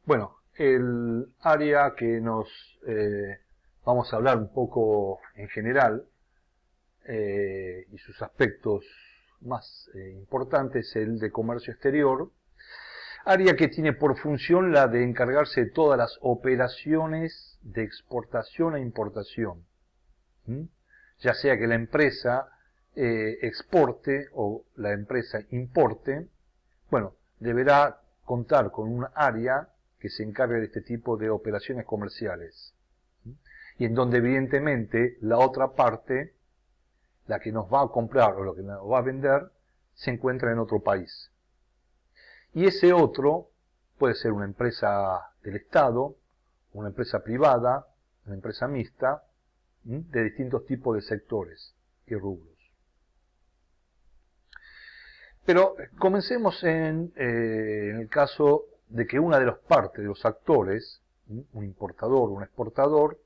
Bueno, el área que nos vamos a hablar un poco en general y sus aspectos más importantes es el de comercio exterior, área que tiene por función la de encargarse de todas las operaciones de exportación e importación, ya sea que la empresa exporte o la empresa importe. Bueno, deberá contar con un área que se encargue de este tipo de operaciones comerciales, y en donde evidentemente la otra parte, la que nos va a comprar o lo que nos va a vender, se encuentra en otro país. Y ese otro puede ser una empresa del Estado, una empresa privada, una empresa mixta, de distintos tipos de sectores y rubros. Pero comencemos en el caso de que una de las partes de los actores, un importador o un exportador,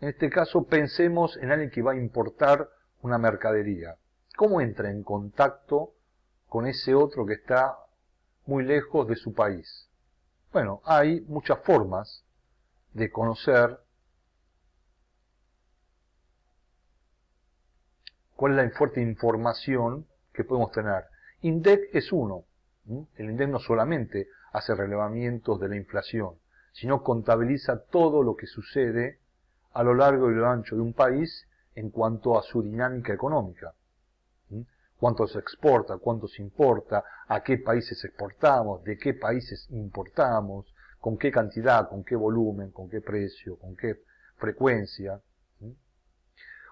en este caso pensemos en alguien que va a importar una mercadería. ¿Cómo entra en contacto con ese otro que está muy lejos de su país? Bueno, hay muchas formas de conocer cuál es la fuerte información que podemos tener. INDEC es uno. El INDEC no solamente hace relevamientos de la inflación, sino contabiliza todo lo que sucede a lo largo y lo ancho de un país en cuanto a su dinámica económica. Cuánto se exporta, cuánto se importa, a qué países exportamos, de qué países importamos, con qué cantidad, con qué volumen, con qué precio, con qué frecuencia.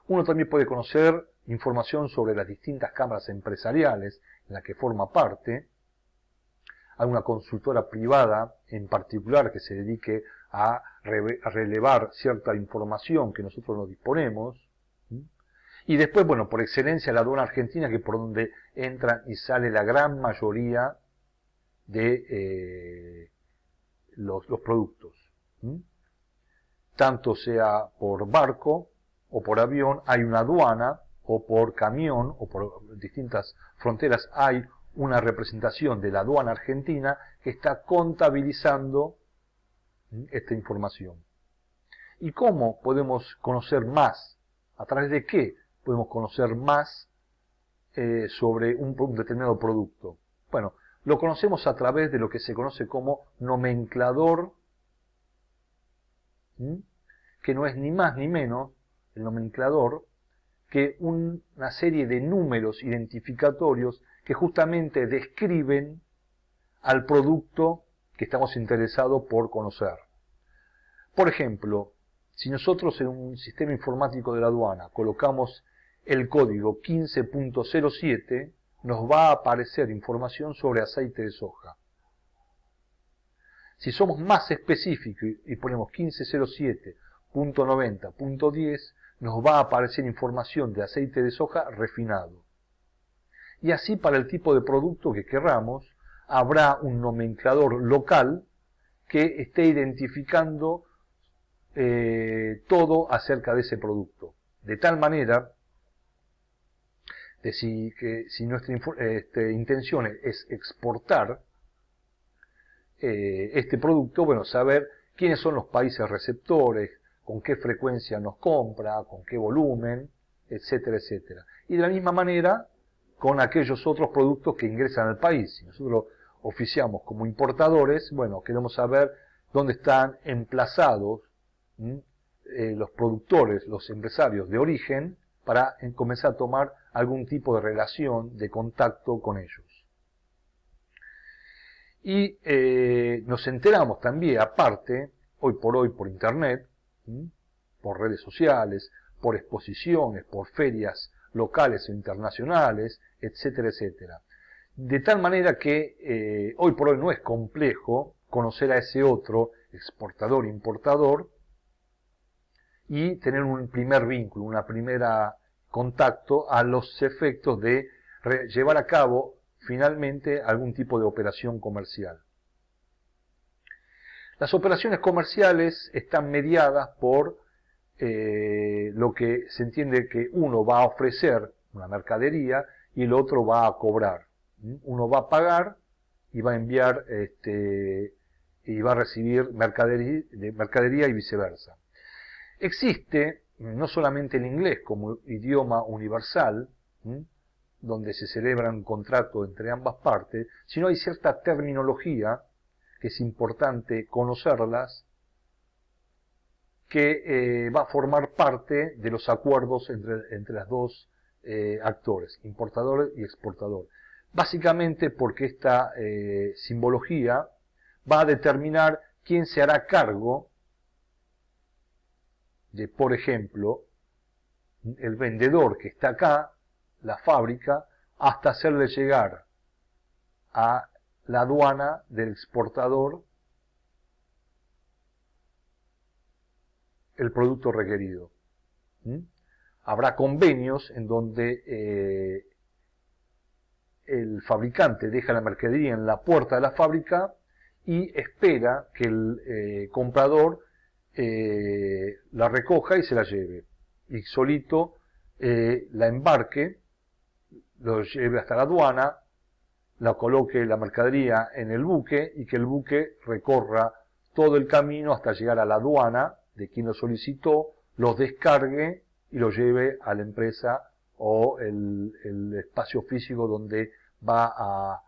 Uno también puede conocer información sobre las distintas cámaras empresariales en las que forma parte. Hay una consultora privada en particular que se dedique a relevar cierta información que nosotros no disponemos. Y después, bueno, por excelencia la aduana argentina, que es por donde entra y sale la gran mayoría de los productos. Tanto sea por barco o por avión, hay una aduana, o por camión, o por distintas fronteras, hay una representación de la aduana argentina que está contabilizando esta información. ¿Y cómo podemos conocer más? ¿A través de qué podemos conocer más sobre un determinado producto? Bueno, lo conocemos a través de lo que se conoce como nomenclador, que no es ni más ni menos el nomenclador que una serie de números identificatorios que justamente describen al producto que estamos interesados por conocer. Por ejemplo, si nosotros en un sistema informático de la aduana colocamos el código 15.07, nos va a aparecer información sobre aceite de soja. Si somos más específicos y ponemos 1507.90.10, nos va a aparecer información de aceite de soja refinado. Y así para el tipo de producto que querramos, habrá un nomenclador local que esté identificando todo acerca de ese producto. De tal manera que si nuestra intención es exportar este producto, bueno, saber quiénes son los países receptores, con qué frecuencia nos compra, con qué volumen, etcétera, etcétera. Y de la misma manera con aquellos otros productos que ingresan al país. Si nosotros oficiamos como importadores, bueno, queremos saber dónde están emplazados los productores, los empresarios de origen, para comenzar a tomar algún tipo de relación, de contacto con ellos. Y nos enteramos también, aparte, hoy por internet, por redes sociales, por exposiciones, por ferias locales o internacionales, etcétera, etcétera. De tal manera que hoy por hoy no es complejo conocer a ese otro exportador, importador, y tener un primer vínculo, una primera contacto a los efectos de llevar a cabo finalmente algún tipo de operación comercial. Las operaciones comerciales están mediadas por lo que se entiende que uno va a ofrecer una mercadería y el otro va a cobrar. Uno va a pagar y va a enviar y va a recibir mercadería y viceversa. Existe no solamente el inglés como idioma universal, donde se celebra un contrato entre ambas partes, sino hay cierta terminología que es importante conocerlas, que va a formar parte de los acuerdos entre las dos actores, importador y exportador. Básicamente porque esta simbología va a determinar quién se hará cargo de, por ejemplo, el vendedor que está acá, la fábrica, hasta hacerle llegar a la aduana del exportador el producto requerido. Habrá convenios en donde el fabricante deja la mercadería en la puerta de la fábrica y espera que el comprador la recoja y se la lleve. Y solito la embarque, lo lleve hasta la aduana, la coloque la mercadería en el buque y que el buque recorra todo el camino hasta llegar a la aduana de quien lo solicitó, los descargue y lo lleve a la empresa o el espacio físico donde va a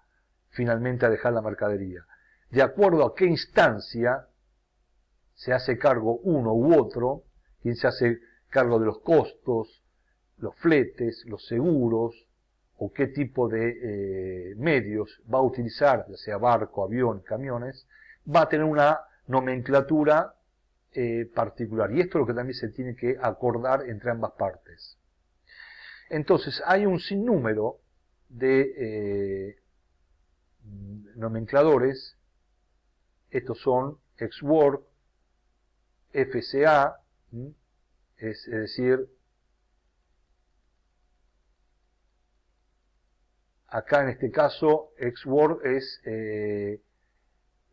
finalmente a dejar la mercadería. De acuerdo a qué instancia se hace cargo uno u otro, quien se hace cargo de los costos, los fletes, los seguros, o qué tipo de medios va a utilizar, ya sea barco, avión, camiones, va a tener una nomenclatura particular. Y esto es lo que también se tiene que acordar entre ambas partes. Entonces, hay un sinnúmero de nomencladores. Estos son ex-work, FCA, es decir, acá en este caso, ex-work es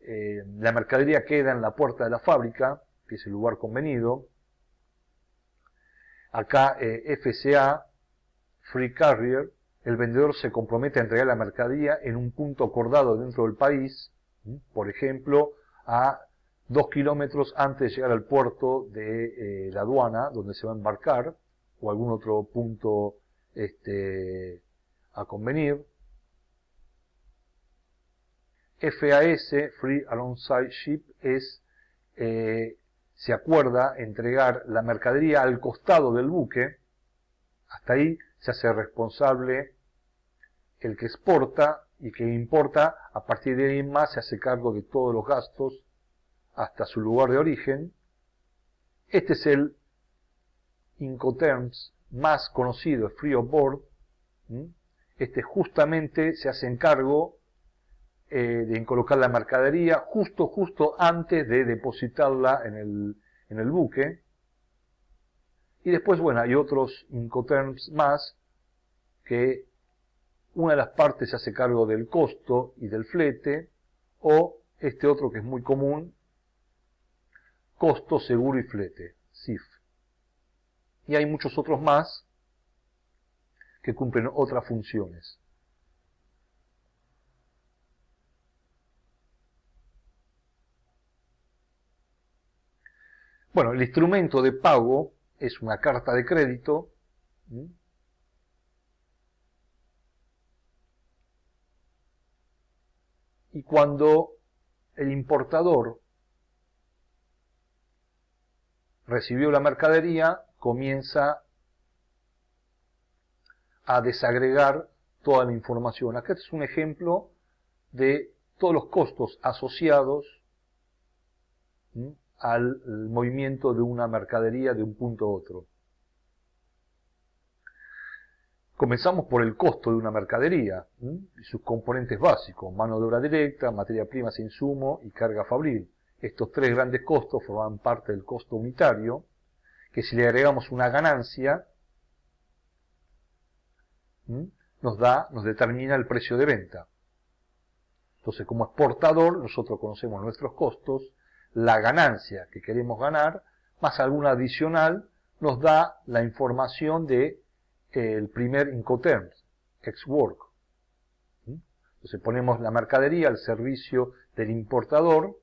la mercadería queda en la puerta de la fábrica, que es el lugar convenido. Acá FCA, Free Carrier, el vendedor se compromete a entregar la mercadería en un punto acordado dentro del país, por ejemplo, a 2 kilómetros antes de llegar al puerto de la aduana, donde se va a embarcar, o algún otro punto a convenir. FAS, Free Alongside Ship, es se acuerda entregar la mercadería al costado del buque. Hasta ahí se hace responsable el que exporta, y que importa, a partir de ahí en más se hace cargo de todos los gastos hasta su lugar de origen. Este es el Incoterms más conocido, Free on Board. Este justamente se hace encargo de colocar la mercadería justo antes de depositarla en el buque. Y después, bueno, hay otros Incoterms más, que una de las partes se hace cargo del costo y del flete, o este otro que es muy común, costo, seguro y flete, CIF. Y hay muchos otros más que cumplen otras funciones. Bueno, el instrumento de pago es una carta de crédito. Y cuando el importador recibió la mercadería, comienza a desagregar toda la información. Acá es un ejemplo de todos los costos asociados al movimiento de una mercadería de un punto a otro. Comenzamos por el costo de una mercadería y sus componentes básicos: mano de obra directa, materia prima e insumo y carga fabril. Estos tres grandes costos forman parte del costo unitario, que si le agregamos una ganancia, nos determina el precio de venta. Entonces, como exportador, nosotros conocemos nuestros costos, la ganancia que queremos ganar, más alguna adicional, nos da la información de el primer Incoterms, ex-work. Entonces ponemos la mercadería al servicio del importador,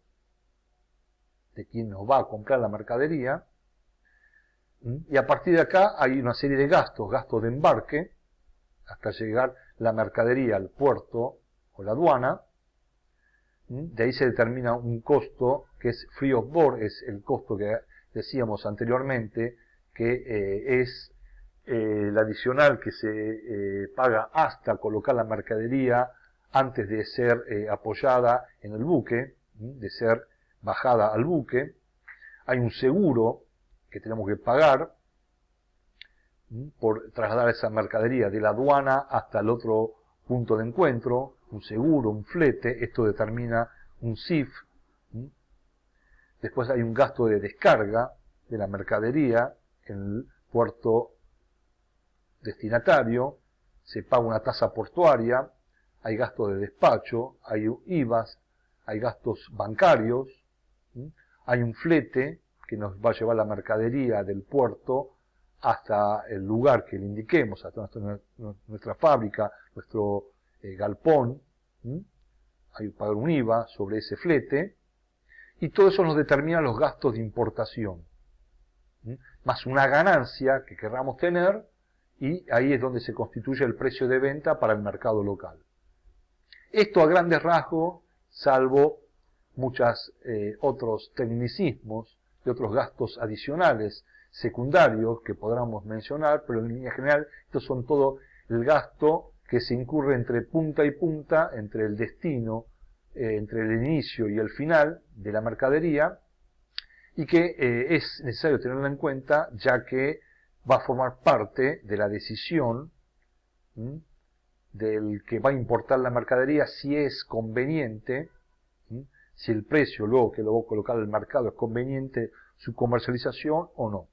de quien nos va a comprar la mercadería. Y a partir de acá hay una serie de gastos de embarque, hasta llegar la mercadería al puerto o la aduana. De ahí se determina un costo que es free of board, es el costo que decíamos anteriormente, que es el adicional que se paga hasta colocar la mercadería antes de ser apoyada en el buque, de ser bajada al buque. Hay un seguro que tenemos que pagar por trasladar esa mercadería de la aduana hasta el otro punto de encuentro, un seguro, un flete, esto determina un CIF. Después hay un gasto de descarga de la mercadería en el puerto destinatario, se paga una tasa portuaria, hay gastos de despacho, hay IVAs, hay gastos bancarios, hay un flete que nos va a llevar la mercadería del puerto hasta el lugar que le indiquemos, hasta nuestra fábrica, nuestro galpón. Hay que pagar un IVA sobre ese flete, y todo eso nos determina los gastos de importación, más una ganancia que querramos tener, y ahí es donde se constituye el precio de venta para el mercado local. Esto a grandes rasgos, salvo muchos otros tecnicismos y otros gastos adicionales secundarios que podamos mencionar, pero en línea general estos son todo el gasto que se incurre entre punta y punta, entre el destino, entre el inicio y el final de la mercadería, y que es necesario tenerlo en cuenta, ya que va a formar parte de la decisión del que va a importar la mercadería, si es conveniente, si el precio luego que lo va a colocar al mercado es conveniente su comercialización o no.